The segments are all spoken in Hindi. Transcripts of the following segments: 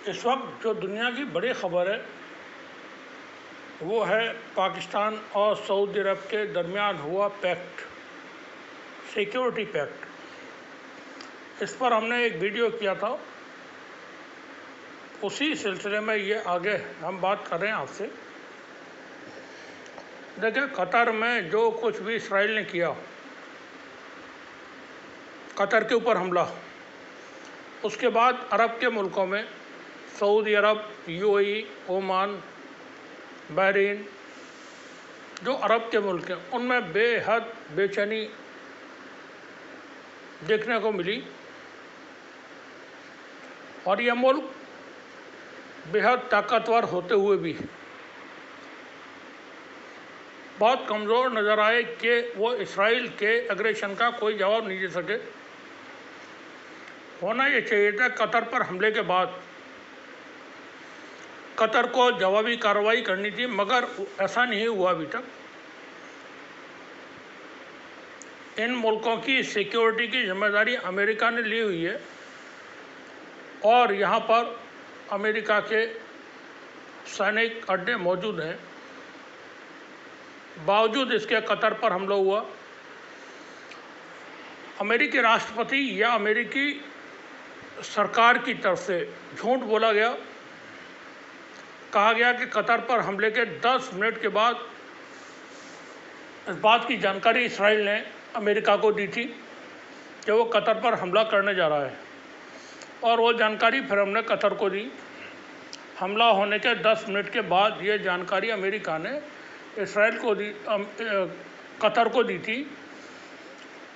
इस वक्त जो दुनिया की बड़ी खबर है वो है पाकिस्तान और सऊदी अरब के दरमियान हुआ पैक्ट, सिक्योरिटी पैक्ट। इस पर हमने एक वीडियो किया था, उसी सिलसिले में ये आगे हम बात कर रहे हैं आपसे। देखिए, कतर में जो कुछ भी इसराइल ने किया, कतर के ऊपर हमला, उसके बाद अरब के मुल्कों में सऊदी अरब, यूएई, ओमान, बहरीन, जो अरब के मुल्क हैं, उनमें बेहद बेचैनी देखने को मिली और यह मुल्क बेहद ताकतवर होते हुए भी बहुत कमज़ोर नज़र आए कि वो इसराइल के एग्रेशन का कोई जवाब नहीं दे सके। होना ये चाहिए था कतर पर हमले के बाद कतर को जवाबी कार्रवाई करनी थी, मगर ऐसा नहीं हुआ अभी तक। इन मुल्कों की सिक्योरिटी की जिम्मेदारी अमेरिका ने ली हुई है और यहाँ पर अमेरिका के सैनिक अड्डे मौजूद हैं। बावजूद इसके कतर पर हमला हुआ, अमेरिकी राष्ट्रपति या अमेरिकी सरकार की तरफ से झूठ बोला गया। कहा गया कि कतर पर हमले के 10 मिनट के बाद इस बात की जानकारी इसराइल ने अमेरिका को दी थी कि वो कतर पर हमला करने जा रहा है, और वो जानकारी फिर हमने कतर को दी। हमला होने के 10 मिनट के बाद ये जानकारी अमेरिका ने इसराइल को दी, कतर को दी थी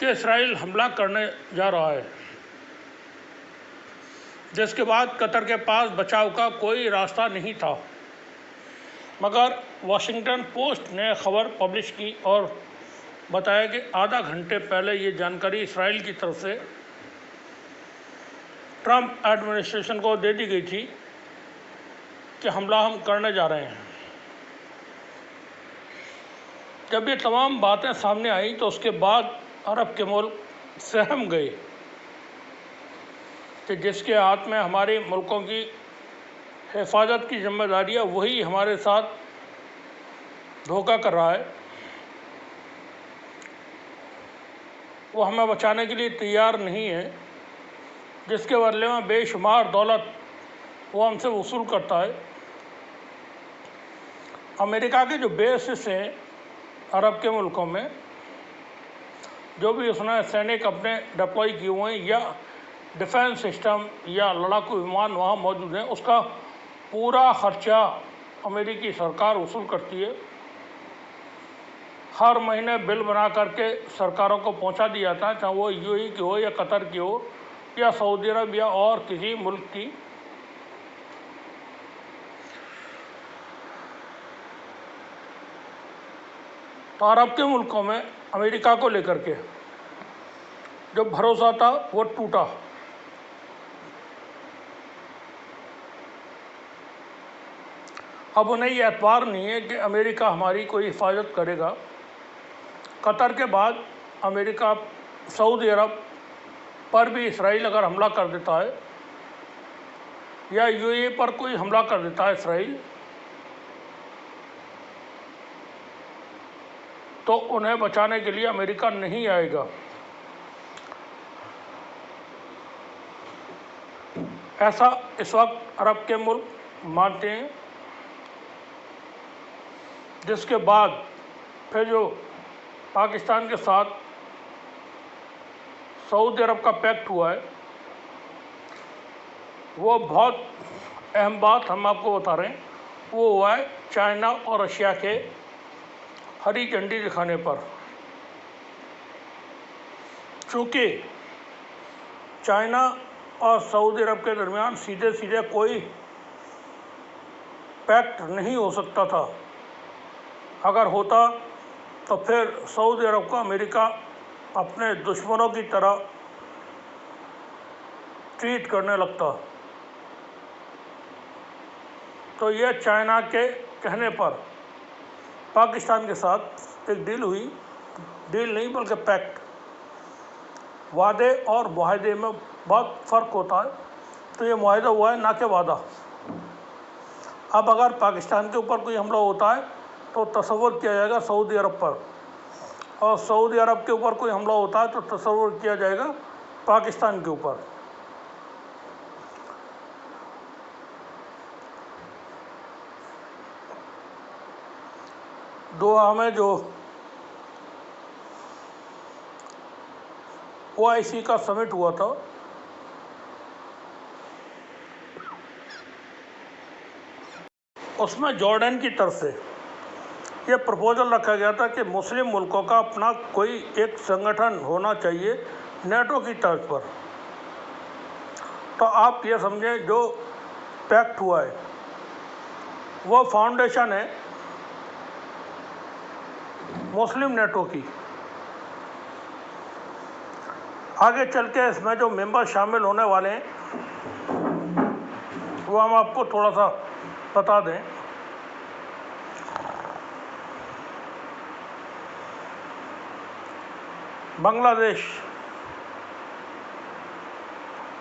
कि इसराइल हमला करने जा रहा है, जिसके बाद कतर के पास बचाव का कोई रास्ता नहीं था। मगर वाशिंगटन पोस्ट ने खबर पब्लिश की और बताया कि आधा घंटे पहले ये जानकारी इसराइल की तरफ से ट्रंप एडमिनिस्ट्रेशन को दे दी गई थी कि हमला हम करने जा रहे हैं। जब ये तमाम बातें सामने आई तो उसके बाद अरब के मुल्क सहम गए कि जिसके हाथ में हमारे मुल्कों की हिफाजत की जिम्मेदारी है, वही हमारे साथ धोखा कर रहा है। वो हमें बचाने के लिए तैयार नहीं है, जिसके बदले में बेशुमार दौलत वो हमसे वसूल करता है। अमेरिका के जो बेसिस हैं अरब के मुल्कों में, जो भी उसने सैनिक अपने डिप्लॉय किए हुए हैं या डिफेंस सिस्टम या लड़ाकू विमान वहाँ मौजूद हैं, उसका पूरा खर्चा अमेरिकी सरकार वसूल करती है। हर महीने बिल बना करके सरकारों को पहुँचा दिया जाता है, चाहे वो यूएई की हो या कतर की हो या सऊदी अरब या और किसी मुल्क की। तो अरब के मुल्कों में अमेरिका को लेकर के जो भरोसा था वो टूटा। अब उन्हें ये एतबार नहीं है कि अमेरिका हमारी कोई हिफाजत करेगा। कतर के बाद अमेरिका, सऊदी अरब पर भी इसराइल अगर हमला कर देता है या यूएई पर कोई हमला कर देता है इसराइल, तो उन्हें बचाने के लिए अमेरिका नहीं आएगा। ऐसा इस वक्त अरब के मुल्क मानते हैं। जिसके बाद फिर जो पाकिस्तान के साथ सऊदी अरब का पैक्ट हुआ है, वो बहुत अहम बात हम आपको बता रहे हैं। वो हुआ है चाइना और रशिया के हरी झंडी दिखाने पर। चूँकि चाइना और सऊदी अरब के दरमियान सीधे सीधे कोई पैक्ट नहीं हो सकता था। अगर होता तो फिर सऊदी अरब को अमेरिका अपने दुश्मनों की तरह ट्रीट करने लगता। तो यह चाइना के कहने पर पाकिस्तान के साथ एक डील हुई, डील नहीं बल्कि पैक्ट। वादे और मुआहदे में बहुत फ़र्क होता है, तो ये मुआहदा हुआ है ना कि वादा। अब अगर पाकिस्तान के ऊपर कोई हमला होता है तो तसव्वुर किया जाएगा सऊदी अरब पर, और सऊदी अरब के ऊपर कोई हमला होता है तो तसव्वुर किया जाएगा पाकिस्तान के ऊपर। दोहा में जो OIC का समिट हुआ था, उसमें जॉर्डन की तरफ से ये प्रपोजल रखा गया था कि मुस्लिम मुल्कों का अपना कोई एक संगठन होना चाहिए नेटो की तर्ज पर। तो आप ये समझें, जो पैक्ट हुआ है वो फाउंडेशन है मुस्लिम नेटो की। आगे चल के इसमें जो मेंबर शामिल होने वाले हैं वो हम आपको थोड़ा सा बता दें। बांग्लादेश,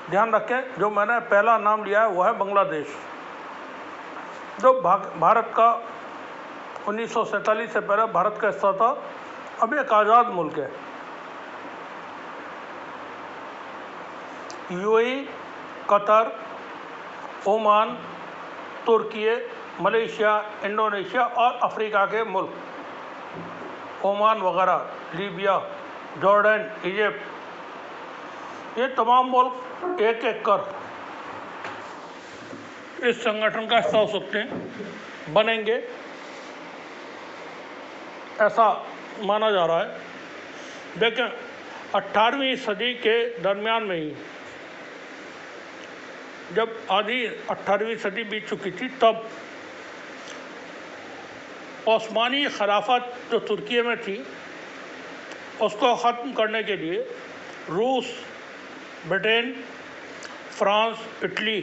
ध्यान रखें, जो मैंने पहला नाम लिया है वो है बांग्लादेश, जो भारत का 1947 से पहले भारत का हिस्सा था, अब एक आज़ाद मुल्क है। UAE, कतर, ओमान, तुर्की, मलेशिया, इंडोनेशिया और अफ्रीका के मुल्क, ओमान वगैरह, लीबिया, जॉर्डन, इजिप्ट, ये तमाम मुल्क एक एक कर इस संगठन का हिस्सा हो सकते हैं, बनेंगे, ऐसा माना जा रहा है। देखें, 18वीं सदी के दरमियान में ही, जब आधी 18वीं सदी बीत चुकी थी, तब ओस्मानी खिलाफत जो तुर्की में थी उसको ख़त्म करने के लिए रूस, ब्रिटेन, फ्रांस, इटली,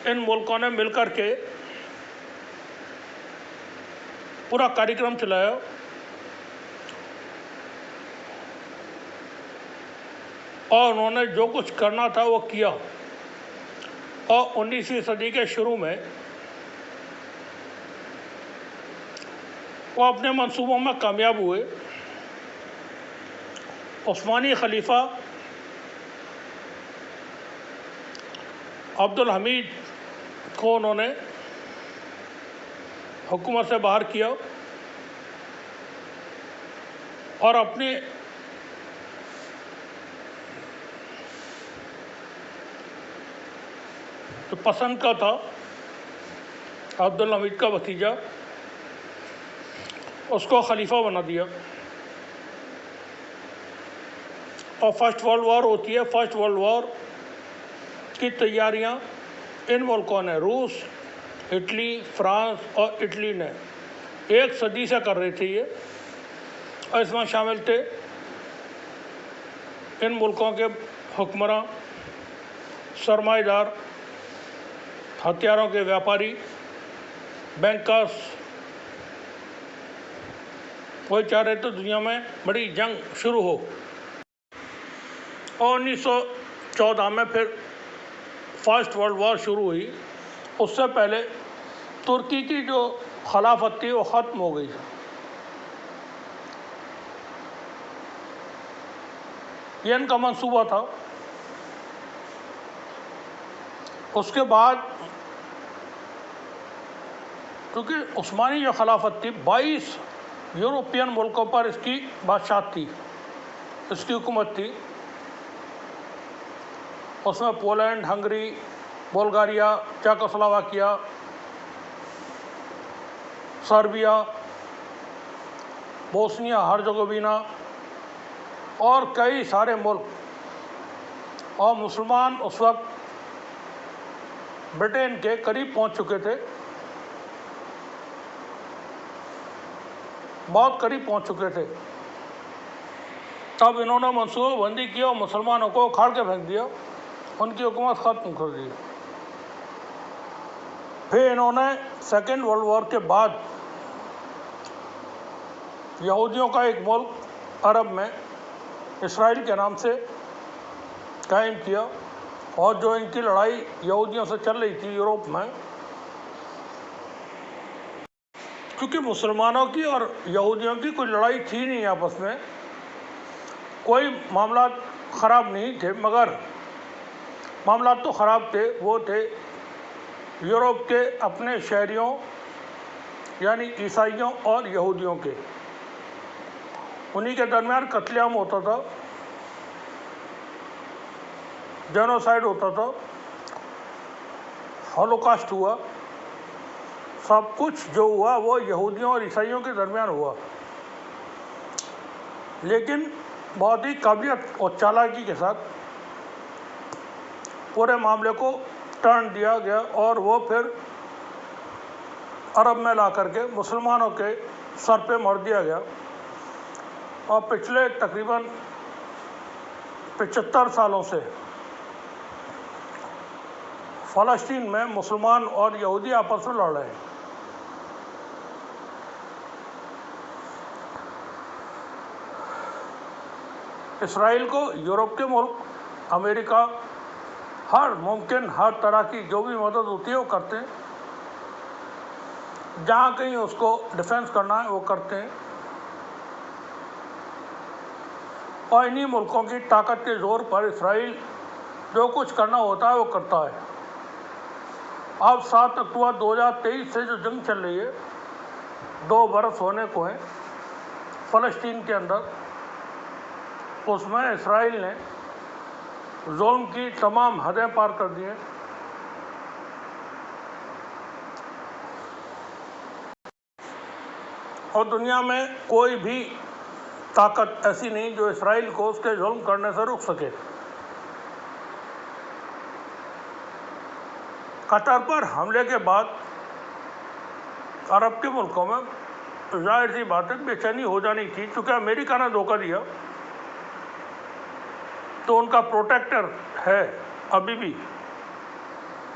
इन मुल्कों ने मिलकर के पूरा कार्यक्रम चलाया और उन्होंने जो कुछ करना था वो किया। और 19वीं सदी के शुरू में वो अपने मंसूबों में कामयाब हुए। उस्मानी खलीफा अब्दुल हमीद को उन्होंने हुकूमत से बाहर किया और अपने जो पसंद का था अब्दुल हमीद का भतीजा, उसको खलीफा बना दिया। और फर्स्ट वर्ल्ड वॉर होती है। फर्स्ट वर्ल्ड वॉर की तैयारियां इन मुल्कों ने, रूस, इटली, फ्रांस और इटली ने 1 सदी से कर रही थी ये, और इसमें शामिल थे इन मुल्कों के हुक्मरां, सरमाएदार, हथियारों के व्यापारी, बैंकर्स। वो चाह रहे थे दुनिया में बड़ी जंग शुरू हो। और 1914 में फिर फर्स्ट वर्ल्ड वॉर शुरू हुई। उससे पहले तुर्की की जो खिलाफत थी वो ख़त्म हो गई। ये इनका मंसूबा था। उसके बाद क्योंकि उस्मानी जो खिलाफत थी 22 यूरोपियन मुल्कों पर इसकी बादशाहत थी, इसकी हुकूमत थी। उसमें Poland, Hungary, Bulgaria, Czechoslovakia, Serbia, Bosnia Herzegovina और कई सारे मुल्क। और मुसलमान उस वक्त ब्रिटेन के करीब पहुंच चुके थे, बहुत करीब पहुंच चुके थे। तब इन्होंने मनसूबाबंदी की और मुसलमानों को उखाड़ के फेंक दिया, उनकी हुकूमत ख़त्म कर दी। फिर इन्होंने सेकेंड वर्ल्ड वॉर के बाद यहूदियों का एक मुल्क अरब में इसराइल के नाम से कायम किया। और जो इनकी लड़ाई यहूदियों से चल रही थी यूरोप में, क्योंकि मुसलमानों की और यहूदियों की कोई लड़ाई थी नहीं आपस में, कोई मामला ख़राब नहीं थे, मगर मामला तो ख़राब थे, वो थे यूरोप के अपने शहरियों यानी ईसाइयों और यहूदियों के। उन्हीं के दरमियान कत्लेआम होता था, जेनोसाइड होता था, हॉलोकॉस्ट हुआ। सब कुछ जो हुआ वो यहूदियों और ईसाइयों के दरमियान हुआ, लेकिन बहुत ही काबिलियत और चालाकी के साथ पूरे मामले को टर्न दिया गया और वो फिर अरब में ला करके मुसलमानों के सर पे मर दिया गया। और पिछले तकरीबन 75 सालों से फ़लस्तीन में मुसलमान और यहूदी आपस में लड़ रहे हैं। इसराइल को यूरोप के मुल्क, अमेरिका, हर मुमकिन हर तरह की जो भी मदद होती है वो करते हैं, जहाँ कहीं उसको डिफेंस करना है वो करते हैं। और इन्हीं मुल्कों की ताकत के ज़ोर पर इसराइल जो कुछ करना होता है वो करता है। अब 7 अक्टूबर 2023 से जो जंग चल रही है, 2 बरस होने को हैं फ़लस्तीन के अंदर, उसमें इसराइल ने जुल्म की तमाम हदें पार कर दी हैं। और दुनिया में कोई भी ताकत ऐसी नहीं जो इसराइल को उसके जुल्म करने से रोक सके। कतर पर हमले के बाद अरब के मुल्कों में जाहिर सी बात है बेचैनी हो जानी थी, क्योंकि अमेरिका ने धोखा दिया तो उनका प्रोटेक्टर है अभी भी,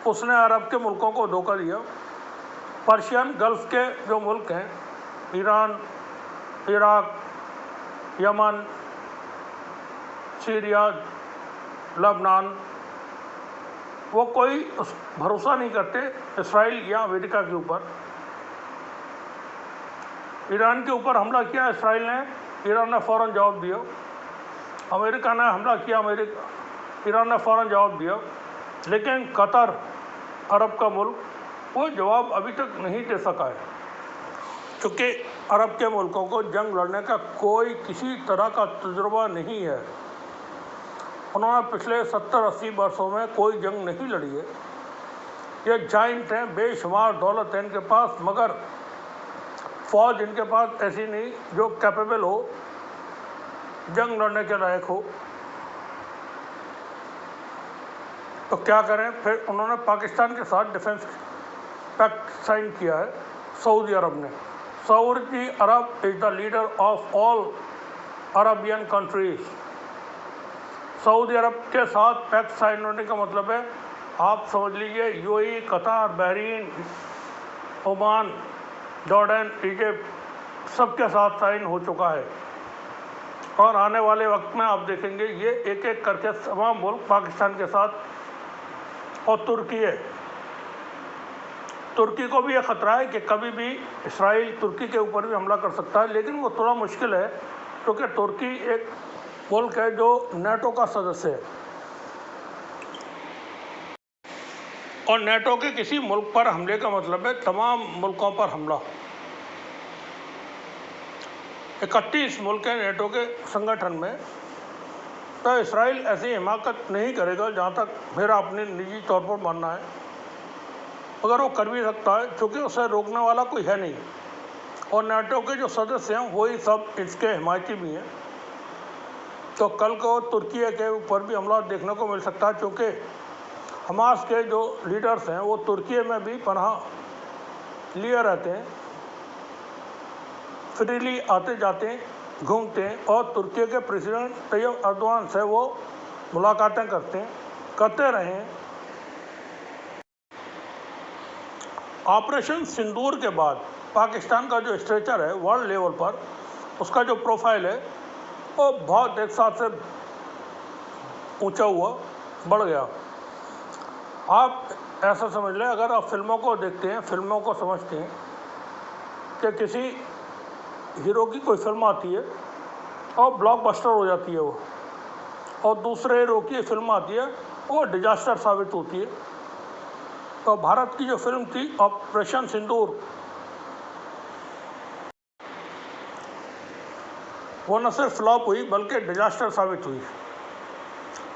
उसने अरब के मुल्कों को धोखा दिया। पर्शियन गल्फ के जो मुल्क हैं, ईरान, इराक, यमन, सीरिया, लबनान, वो कोई भरोसा नहीं करते इसराइल या अमेरिका के ऊपर। ईरान के ऊपर हमला किया इसराइल ने, ईरान ने फ़ौरन जवाब दिया। अमेरिका ने हमला किया, ईरान ने फ़ौरन जवाब दिया। लेकिन कतर, अरब का मुल्क, वो जवाब अभी तक नहीं दे सका है, क्योंकि अरब के मुल्कों को जंग लड़ने का कोई किसी तरह का तजुर्बा नहीं है। उन्होंने पिछले 70-80 वर्षों में कोई जंग नहीं लड़ी है। ये जाइंट हैं, बेशुमार दौलत है इनके पास, मगर फ़ौज इनके पास ऐसी नहीं जो कैपेबल हो, जंग लड़ने के लायक हो। तो क्या करें, फिर उन्होंने पाकिस्तान के साथ डिफेंस पैक्ट साइन किया है सऊदी अरब ने। Saudi Arab is the leader of all Arabian countries. Saudi Arab के साथ पैक्ट साइन होने का मतलब है, आप समझ लीजिए, UAE, Qatar, Bahrain, Oman, Jordan, Egypt, सबके साथ साइन हो चुका है। और आने वाले वक्त में आप देखेंगे ये एक एक करके तमाम मुल्क पाकिस्तान के साथ। और तुर्की है, तुर्की को भी ये ख़तरा है कि कभी भी इसराइल तुर्की के ऊपर भी हमला कर सकता है, लेकिन वो थोड़ा मुश्किल है, क्योंकि तुर्की एक मुल्क है जो नेटो का सदस्य है, और नेटो के किसी मुल्क पर हमले का मतलब है तमाम मुल्कों पर हमला। 31 मुल्क हैं नेटो के संगठन में, तो इसराइल ऐसी हिमाकत नहीं करेगा, जहाँ तक मेरा अपने निजी तौर पर मानना है। अगर वो कर भी सकता है, क्योंकि उसे रोकने वाला कोई है नहीं, और नेटो के जो सदस्य हैं वही सब इसके हिमायती भी हैं। तो कल को तुर्की के ऊपर भी हमला देखने को मिल सकता है, क्योंकि हमास के जो लीडर्स हैं वो तुर्की में भी पनाह लिए रहते हैं, फ्रीली आते जाते हैं, घूमते हैं, और तुर्की के प्रेसिडेंट तैयब अर्दोआन से वो मुलाकातें करते रहे हैं। ऑपरेशन सिंदूर के बाद पाकिस्तान का जो स्ट्रेचर है वर्ल्ड लेवल पर, उसका जो प्रोफाइल है वो बहुत एक साथ से ऊंचा हुआ, बढ़ गया। आप ऐसा समझ लें, अगर आप फिल्मों को देखते हैं, फिल्मों को समझते हैं, कि किसी हीरो की कोई फिल्म आती है और ब्लॉकबस्टर हो जाती है वो, और दूसरे हीरो की फिल्म आती है वो डिजास्टर साबित होती है। तो भारत की जो फिल्म थी ऑपरेशन सिंदूर, वो न सिर्फ फ्लॉप हुई बल्कि डिजास्टर साबित हुई।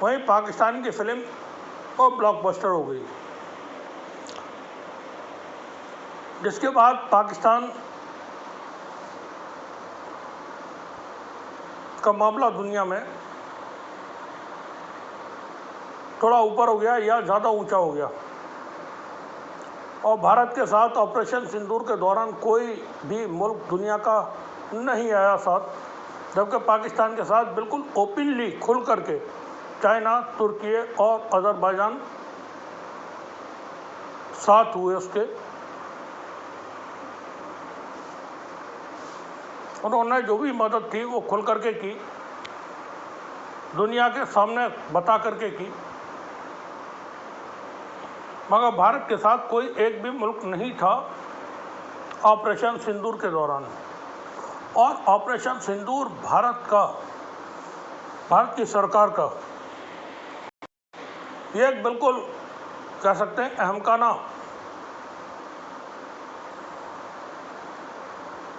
वहीं पाकिस्तान की फिल्म वो ब्लॉकबस्टर हो गई, जिसके बाद पाकिस्तान का मामला दुनिया में थोड़ा ऊपर हो गया या ज़्यादा ऊंचा हो गया, और भारत के साथ ऑपरेशन सिंदूर के दौरान कोई भी मुल्क दुनिया का नहीं आया साथ, जबकि पाकिस्तान के साथ बिल्कुल ओपनली खुल करके चाइना, तुर्की और अज़रबैजान साथ हुए। उसके उन्होंने जो भी मदद थी वो खुल करके की, दुनिया के सामने बता करके की, मगर भारत के साथ कोई एक भी मुल्क नहीं था ऑपरेशन सिंदूर के दौरान। और ऑपरेशन सिंदूर भारत की सरकार का ये एक बिल्कुल कह सकते हैं अहमकाना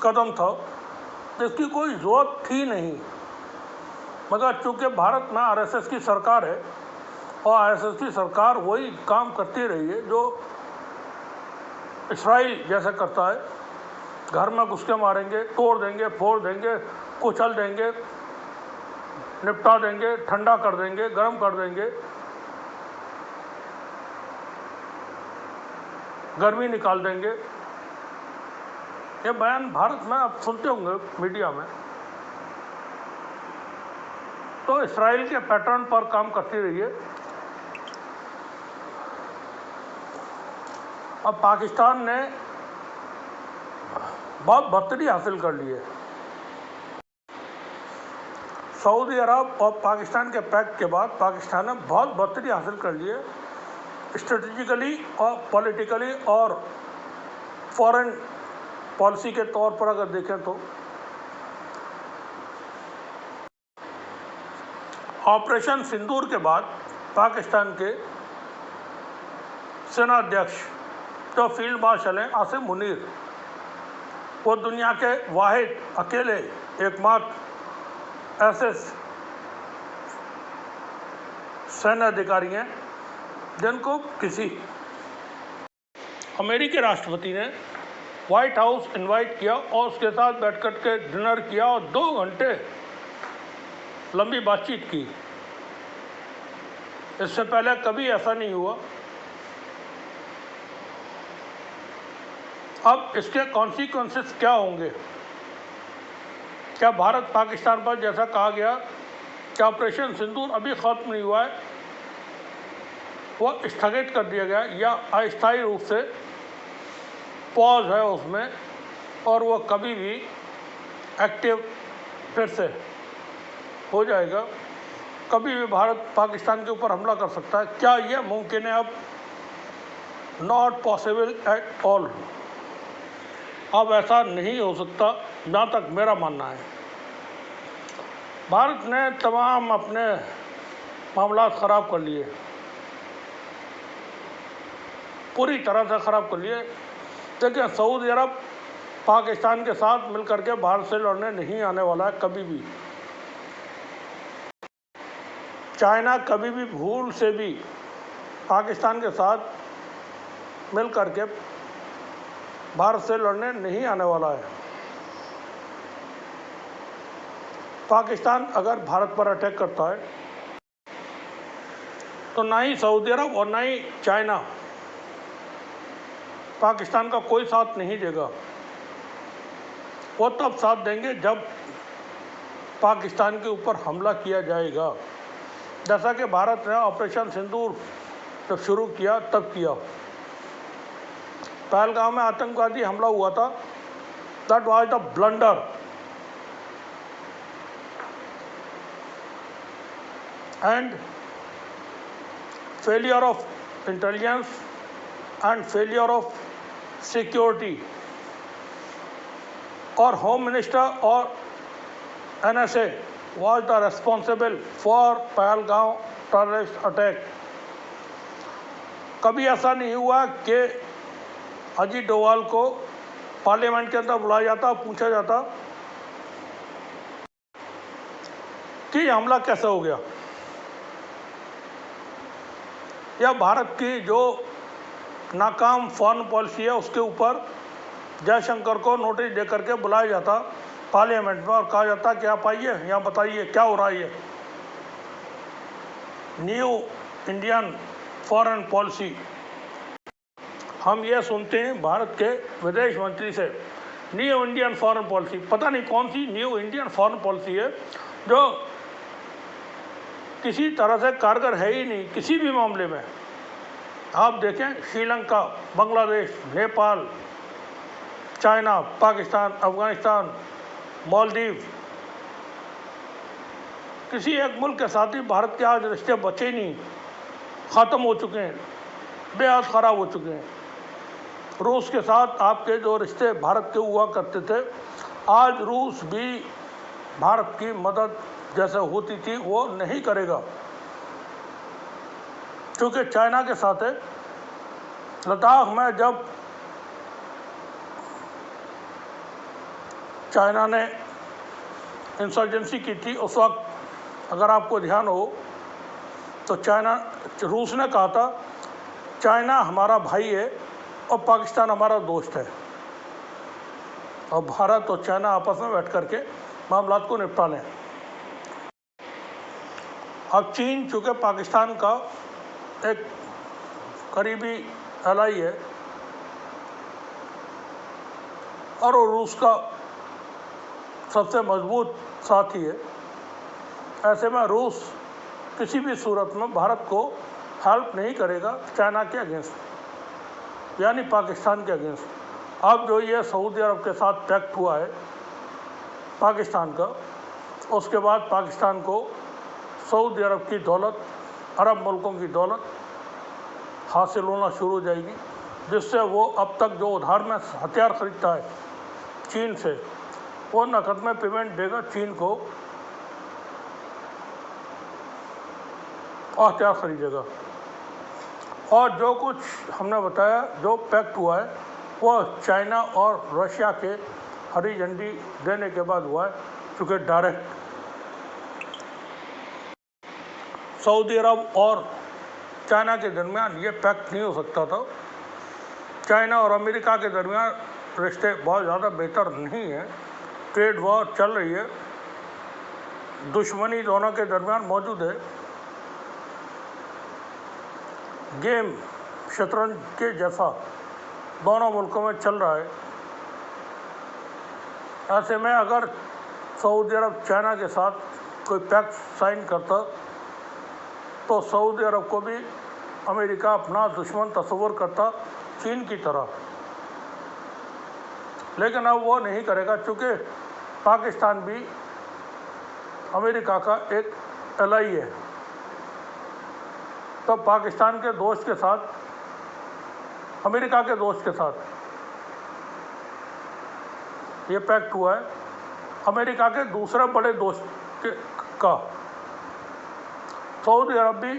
कदम था, जिसकी कोई ज़रूरत थी नहीं, मगर चूँकि भारत में आरएसएस की सरकार है और आरएसएस की सरकार वही काम करती रही है जो इसराइल जैसे करता है। घर में घुस के मारेंगे, तोड़ देंगे, फोड़ देंगे, कुचल देंगे, निपटा देंगे, ठंडा कर देंगे, गर्म कर देंगे, गर्मी निकाल देंगे। ये बयान भारत में आप सुनते होंगे मीडिया में। तो इसराइल के पैटर्न पर काम करती रही है। अब पाकिस्तान ने बहुत बढ़तरी हासिल कर ली है। सऊदी अरब और पाकिस्तान के पैक्ट के बाद पाकिस्तान ने बहुत बढ़तरी हासिल कर ली है, स्ट्रेटेजिकली और पॉलिटिकली और फॉरेन पॉलिसी के तौर पर अगर देखें तो। ऑपरेशन सिंदूर के बाद पाकिस्तान के सेना अध्यक्ष जो फील्ड मार्शल हैं आसिम मुनीर, वो दुनिया के वाहिद अकेले एकमात्र ऐसे सैन्य अधिकारी हैं जिनको किसी अमेरिकी राष्ट्रपति ने व्हाइट हाउस इनवाइट किया और उसके साथ बैठ कर के डिनर किया और 2 घंटे लंबी बातचीत की। इससे पहले कभी ऐसा नहीं हुआ। अब इसके कॉन्सिक्वेंसेस क्या होंगे? क्या भारत पाकिस्तान पर जैसा कहा गया कि ऑपरेशन सिंदूर अभी ख़त्म नहीं हुआ है, वह स्थगित कर दिया गया, या अस्थायी रूप से पॉज है उसमें और वह कभी भी एक्टिव फिर से हो जाएगा? कभी भी भारत पाकिस्तान के ऊपर हमला कर सकता है? क्या यह मुमकिन है? अब नॉट पॉसिबल एट ऑल। अब ऐसा नहीं हो सकता, जहाँ तक मेरा मानना है। भारत ने तमाम अपने मामला ख़राब कर लिए, पूरी तरह से ख़राब कर लिए। देखिए, सऊदी अरब पाकिस्तान के साथ मिलकर के भारत से लड़ने नहीं आने वाला है कभी भी। चाइना कभी भी भूल से भी पाकिस्तान के साथ मिल करके भारत से लड़ने नहीं आने वाला है। पाकिस्तान अगर भारत पर अटैक करता है तो ना ही सऊदी अरब और ना ही चाइना पाकिस्तान का कोई साथ नहीं देगा। वो तब साथ देंगे जब पाकिस्तान के ऊपर हमला किया जाएगा, जैसा कि भारत ने ऑपरेशन सिंदूर जब शुरू किया तब किया। पहलगाम में आतंकवादी हमला हुआ था, that was the blunder. And failure of intelligence and failure of security और होम मिनिस्टर और NSA was the responsible for Pahalgam terrorist attack. कभी ऐसा नहीं हुआ कि अजीत डोभाल को पार्लियामेंट के अंदर बुलाया जाता और पूछा जाता कि ये हमला कैसे हो गया, या भारत की जो नाकाम फॉरेन पॉलिसी है उसके ऊपर जयशंकर को नोटिस दे करके बुलाया जाता पार्लियामेंट में और कहा जाता कि आप आइए यहाँ बताइए क्या हो रहा है। न्यू इंडियन फॉरेन पॉलिसी हम ये सुनते हैं भारत के विदेश मंत्री से, न्यू इंडियन फॉरेन पॉलिसी। पता नहीं कौन सी न्यू इंडियन फॉरेन पॉलिसी है जो किसी तरह से कारगर है ही नहीं किसी भी मामले में। आप देखें श्रीलंका, बांग्लादेश, नेपाल, चाइना, पाकिस्तान, अफगानिस्तान, मालदीव, किसी एक मुल्क के साथ ही भारत के आज रिश्ते बचे ही नहीं, ख़त्म हो चुके हैं, बेहद ख़राब हो चुके हैं। रूस के साथ आपके जो रिश्ते भारत के हुआ करते थे, आज रूस भी भारत की मदद जैसे होती थी वो नहीं करेगा, क्योंकि चाइना के साथ है। लद्दाख में जब चाइना ने इंसर्जेंसी की थी उस वक्त अगर आपको ध्यान हो तो रूस ने कहा था चाइना हमारा भाई है और पाकिस्तान हमारा दोस्त है, और भारत और चाइना आपस में बैठ करके मामला को निपटा लें। अब चीन चूँकि पाकिस्तान का एक करीबी एलाई है और वो रूस का सबसे मजबूत साथी है, ऐसे में रूस किसी भी सूरत में भारत को हेल्प नहीं करेगा चाइना के अगेंस्ट यानी पाकिस्तान के अगेंस्ट। अब जो ये सऊदी अरब के साथ पैक्ट हुआ है पाकिस्तान का, उसके बाद पाकिस्तान को सऊदी अरब की दौलत, अरब मुल्कों की दौलत हासिल होना शुरू हो जाएगी, जिससे वो अब तक जो उधार में हथियार खरीदता है चीन से, वो नकद में पेमेंट देगा चीन को और हथियार खरीदेगा। और जो कुछ हमने बताया जो पैक्ट हुआ है वो चाइना और रशिया के हरी झंडी देने के बाद हुआ है, क्योंकि डायरेक्ट सऊदी अरब और चाइना के दरमियान ये पैक्ट नहीं हो सकता था। चाइना और अमेरिका के दरमियान रिश्ते बहुत ज़्यादा बेहतर नहीं है, ट्रेड वॉर चल रही है, दुश्मनी दोनों के दरमियान मौजूद है, गेम शतरंज के जैसा दोनों मुल्कों में चल रहा है। ऐसे में अगर सऊदी अरब चाइना के साथ कोई पैक्ट साइन करता तो सऊदी अरब को भी अमेरिका अपना दुश्मन तस्वुर करता चीन की तरह, लेकिन अब वो नहीं करेगा, क्योंकि पाकिस्तान भी अमेरिका का एक एलाई है। तो पाकिस्तान के दोस्त के साथ, अमेरिका के दोस्त के साथ ये पैक्ट हुआ है, अमेरिका के दूसरे बड़े दोस्त का। सऊदी अरब भी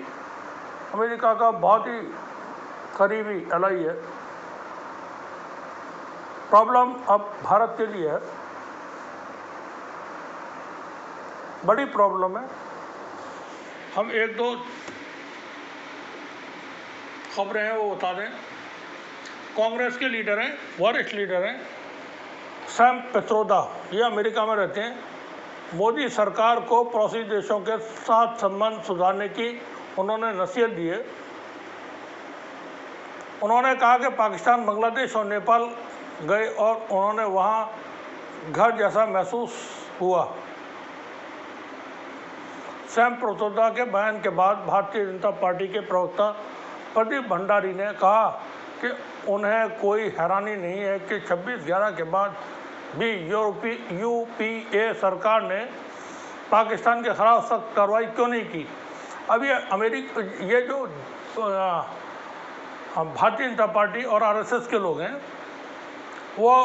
अमेरिका का बहुत ही करीबी एलाई है। प्रॉब्लम अब भारत के लिए है, बड़ी प्रॉब्लम है। हम एक दो खबरें हैं वो बता दें। कांग्रेस के लीडर हैं, वरिष्ठ लीडर हैं सैम पित्रोदा, ये अमेरिका में रहते हैं। मोदी सरकार को पड़ोसी देशों के साथ संबंध सुधारने की उन्होंने नसीहत दी है। उन्होंने कहा कि पाकिस्तान, बांग्लादेश और नेपाल गए और उन्होंने वहाँ घर जैसा महसूस हुआ। सैम पित्रोदा के बयान के बाद भारतीय जनता पार्टी के प्रवक्ता प्रदीप भंडारी ने कहा कि उन्हें कोई हैरानी नहीं है कि 26/11 के बाद भी यूपीए सरकार ने पाकिस्तान के खिलाफ सख्त कार्रवाई क्यों नहीं की। अब ये जो भारतीय जनता पार्टी और आरएसएस के लोग हैं वो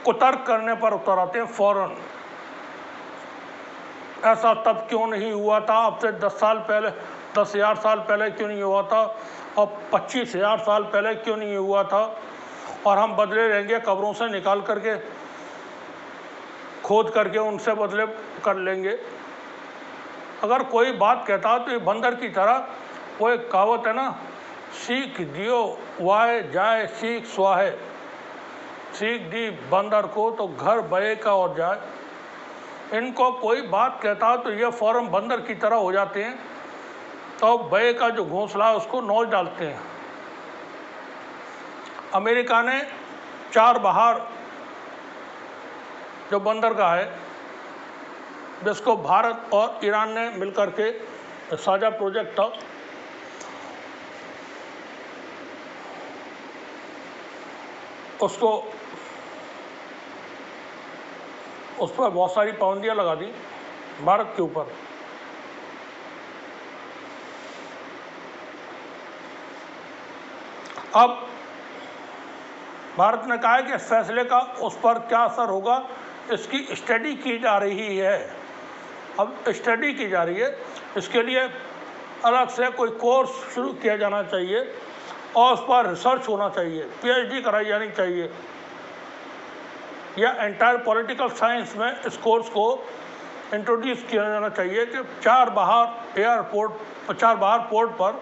कुतर्क करने पर उतर आते हैं फौरन। ऐसा तब क्यों नहीं हुआ था, अब से 10,000 साल पहले क्यों नहीं हुआ था, और 25,000 साल पहले क्यों नहीं हुआ था, और हम बदले रहेंगे कब्रों से निकाल करके, खोद करके उनसे बदले कर लेंगे। अगर कोई बात कहता है तो ये बंदर की तरह, वो एक कहावत है ना, सीख दियो वाहे जाए सीख स्वाहे, सीख दी बंदर को तो घर बहे का और जाए। इनको कोई बात कहता है तो ये फौरन बंदर की तरह हो जाते हैं, तो बहे का जो घोंसला है उसको नोच डालते हैं। अमेरिका ने 4 बहार जो बंदरगाह है, जिसको भारत और ईरान ने मिलकर के साझा प्रोजेक्ट था, उस पर बहुत सारी पाबंदियां लगा दी भारत के ऊपर। अब भारत ने कहा है कि इस फैसले का उस पर क्या असर होगा, इसकी स्टडी की जा रही है। अब स्टडी की जा रही है, इसके लिए अलग से कोई कोर्स शुरू किया जाना चाहिए और उस पर रिसर्च होना चाहिए, पीएचडी कराई जानी चाहिए, या एंटायर पॉलिटिकल साइंस में इस कोर्स को इंट्रोड्यूस किया जाना चाहिए कि 4 बहार पोर्ट पर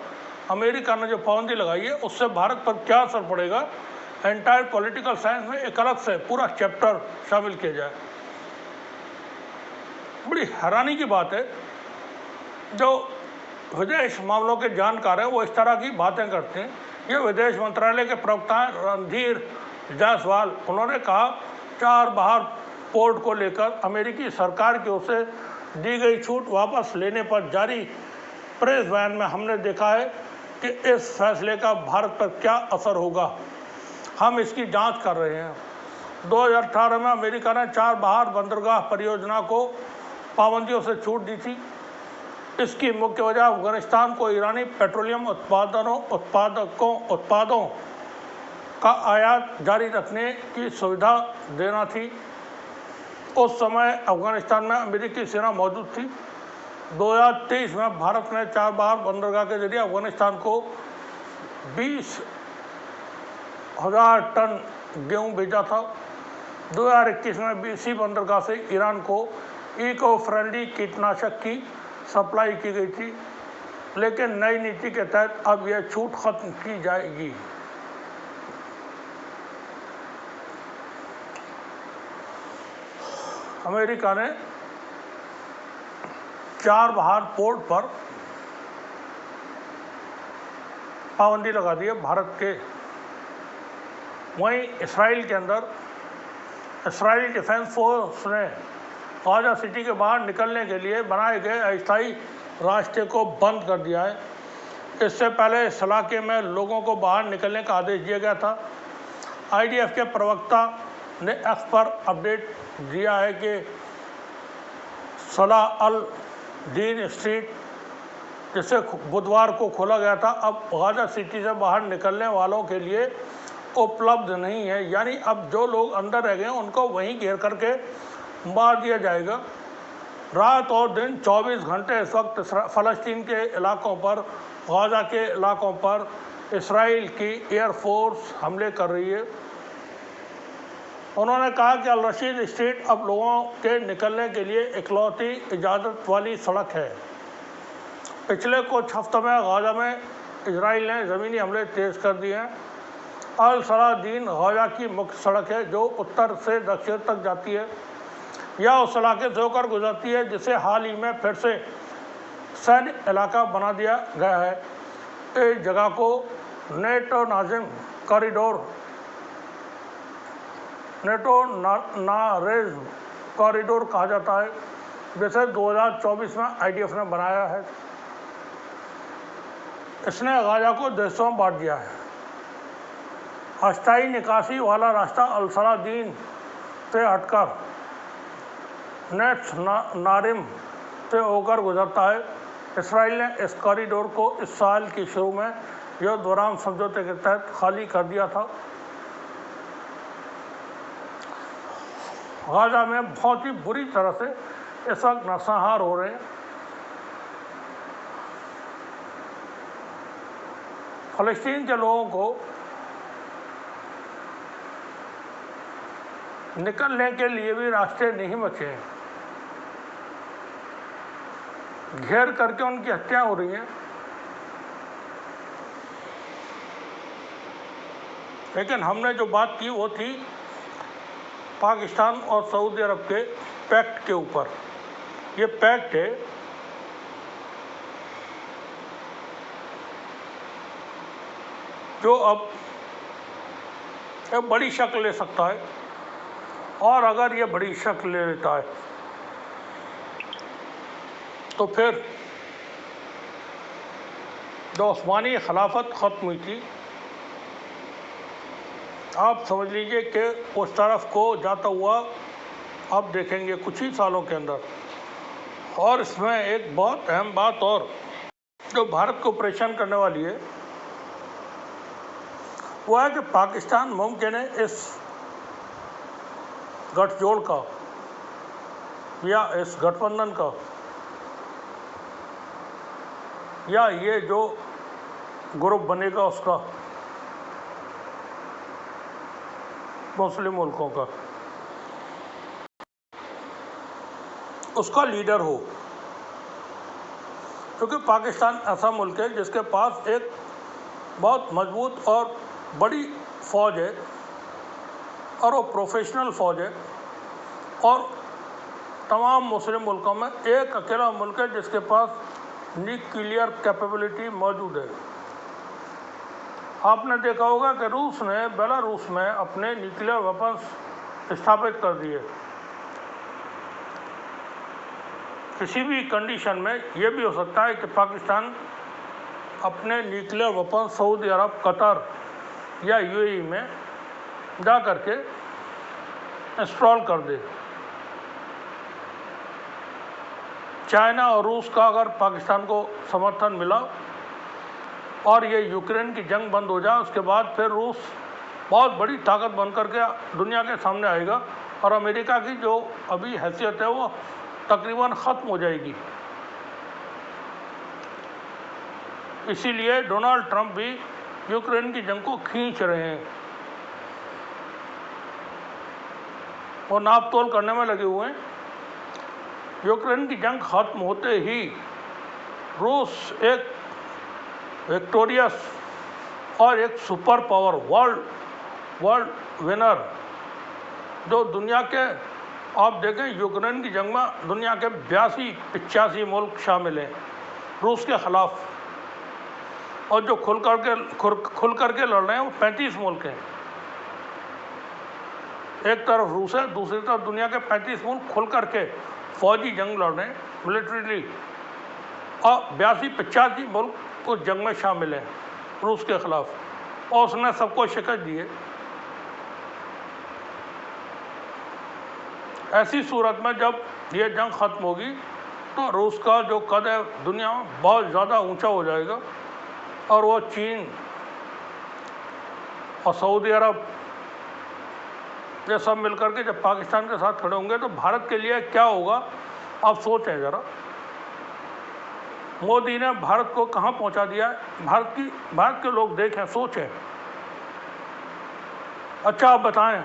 अमेरिका ने जो पाबंदी लगाई है उससे भारत पर क्या असर पड़ेगा, एंटायर पॉलिटिकल साइंस में एक अलग से पूरा चैप्टर शामिल किया जाए। बड़ी हैरानी की बात है, जो विदेश मामलों के जानकार हैं वो इस तरह की बातें करते हैं। ये विदेश मंत्रालय के प्रवक्ता हैं रणधीर जायसवाल, उन्होंने कहा 4 बहार पोर्ट को लेकर अमेरिकी सरकार की ओर से दी गई छूट वापस लेने पर जारी प्रेस बयान में हमने देखा है कि इस फैसले का भारत पर क्या असर होगा, हम इसकी जांच कर रहे हैं। 2018 में अमेरिका ने 4 बहार बंदरगाह परियोजना को पाबंदियों से छूट दी थी। इसकी मुख्य वजह अफगानिस्तान को ईरानी पेट्रोलियम उत्पादों का आयात जारी रखने की सुविधा देना थी। उस समय अफगानिस्तान में अमेरिकी सेना मौजूद थी। 2023 में भारत ने 4 बहार बंदरगाह के जरिए अफगानिस्तान को 20,000 टन गेहूं भेजा था। 2021 में इसी बंदरगाह से ईरान को इको फ्रेंडली कीटनाशक की सप्लाई की गई थी, लेकिन नई नीति के तहत अब यह छूट खत्म की जाएगी। अमेरिका ने 4 बहार पोर्ट पर पाबंदी लगा दी है भारत के। वहीं इसराइल के अंदर इसराइल डिफेंस फोर्स ने गाजा सिटी के बाहर निकलने के लिए बनाए गए अस्थायी रास्ते को बंद कर दिया है। इससे पहले इस इलाके में लोगों को बाहर निकलने का आदेश दिया गया था। आईडीएफ के प्रवक्ता ने एक्स पर अपडेट दिया है कि सलाह अल दीन स्ट्रीट, जिसे बुधवार को खोला गया था, अब गाजा सिटी से बाहर निकलने वालों के लिए उपलब्ध नहीं है। यानी अब जो लोग अंदर रह गए हैं उनको वहीं घेर करके मार दिया जाएगा। रात और दिन 24 घंटे इस वक्त फ़लस्तीन के इलाकों पर, गाजा के इलाकों पर इसराइल की एयरफोर्स हमले कर रही है। उन्होंने कहा कि अल रशीद स्ट्रीट अब लोगों के निकलने के लिए इकलौती इजाज़त वाली सड़क है। पिछले कुछ हफ्तों में गाजा में इसराइल ने ज़मीनी हमले तेज़ कर दिए हैं। अल सलादीन गाजा की मुख्य सड़क है जो उत्तर से दक्षिण तक जाती है। यह उस इलाके से होकर गुजरती है जिसे हाल ही में फिर से सैन्य इलाका बना दिया गया है। इस जगह को नेटो नारेज कॉरिडोर कहा जाता है, जिसे 2024 में आईडीएफ ने बनाया है। इसने गाजा को देशों में बांट दिया है। अस्थायी निकासी वाला रास्ता अल सलादीन से हटकर नेट्स नारिम से होकर गुजरता है। इसराइल ने इस कॉरिडोर को इस साल के शुरू में युद्ध विराम समझौते के तहत खाली कर दिया था। गाजा में बहुत ही बुरी तरह से इस वक्त नरसंहार हो रहे हैं। फ़लस्तीन के लोगों को निकलने के लिए भी रास्ते नहीं बचे हैं। घेर करके उनकी हत्या हो रही है। लेकिन हमने जो बात की वो थी पाकिस्तान और सऊदी अरब के पैक्ट के ऊपर। ये पैक्ट है जो अब एक बड़ी शक्ल ले सकता है, और अगर ये बड़ी शक्ल ले लेता है तो फिर जो उस्मानी खिलाफत ख़त्म हुई थी, आप समझ लीजिए कि उस तरफ को जाता हुआ आप देखेंगे कुछ ही सालों के अंदर। और इसमें एक बहुत अहम बात और जो भारत को परेशान करने वाली है वो है कि पाकिस्तान मुमकिन है इस गठजोड़ का या इस गठबंधन का या ये जो ग्रुप बनेगा उसका मुस्लिम मुल्कों का, उसका लीडर हो। क्योंकि पाकिस्तान ऐसा मुल्क है जिसके पास एक बहुत मजबूत और बड़ी फ़ौज है और वो प्रोफेशनल फ़ौज है, और तमाम मुस्लिम मुल्कों में एक अकेला मुल्क है जिसके पास न्यूक्लियर कैपेबिलिटी मौजूद है। आपने देखा होगा कि रूस ने बेलारूस में अपने न्यूक्लियर वेपन्स स्थापित कर दिए। किसी भी कंडीशन में ये भी हो सकता है कि पाकिस्तान अपने न्यूक्लियर वेपन सऊदी अरब, कतर या यूएई में जा करके इंस्टॉल कर दे। चाइना और रूस का अगर पाकिस्तान को समर्थन मिला और ये यूक्रेन की जंग बंद हो जाए, उसके बाद फिर रूस बहुत बड़ी ताकत बन करके दुनिया के सामने आएगा और अमेरिका की जो अभी हैसियत है वो तकरीबन ख़त्म हो जाएगी। इसीलिए डोनाल्ड ट्रंप भी यूक्रेन की जंग को खींच रहे हैं, वो नाप तोल करने में लगे हुए हैं। यूक्रेन की जंग ख़त्म होते ही रूस एक विक्टोरियस और एक सुपर पावर वर्ल्ड विनर, जो दुनिया के आप देखें यूक्रेन की जंग में दुनिया के 82-85 मुल्क शामिल हैं रूस के ख़िलाफ़, और जो खुल करके लड़ रहे हैं वो 35 मुल्क हैं। एक तरफ रूस है, दूसरी तरफ दुनिया के 35 मुल्क खुल करके फौजी जंग लड़ रहे हैं मिलिट्रीली, और 82-85 मुल्क उस जंग में शामिल हैं रूस के ख़िलाफ़, और उसने सबको शिकस्त दी है। ऐसी सूरत में जब ये जंग ख़त्म होगी तो रूस का जो कद है दुनिया में बहुत ज़्यादा ऊंचा हो जाएगा, और वो चीन और सऊदी अरब ये सब मिलकर के जब पाकिस्तान के साथ खड़े होंगे तो भारत के लिए क्या होगा आप सोचें ज़रा। मोदी ने भारत को कहाँ पहुँचा दिया है, भारत के लोग देखें, सोचें। अच्छा आप बताएं,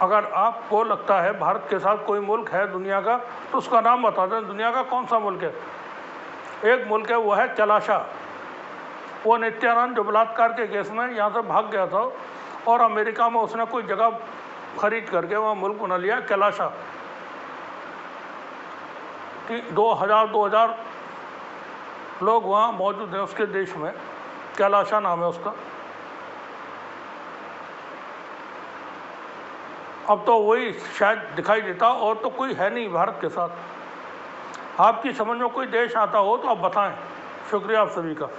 अगर आपको लगता है भारत के साथ कोई मुल्क है दुनिया का तो उसका नाम बता दें। दुनिया का कौन सा मुल्क है? एक मुल्क है, वो है कैलाशा। वो नित्यानंद जो बलात्कार के केस में यहाँ से भाग गया था और अमेरिका में उसने कोई जगह खरीद करके वहाँ मुल्क बना लिया कैलाशा। 2000 लोग वहाँ मौजूद हैं उसके देश में, कैलाशा नाम है उसका। अब तो वही शायद दिखाई देता, और तो कोई है नहीं भारत के साथ। आपकी समझ में कोई देश आता हो तो आप बताएं। शुक्रिया आप सभी का।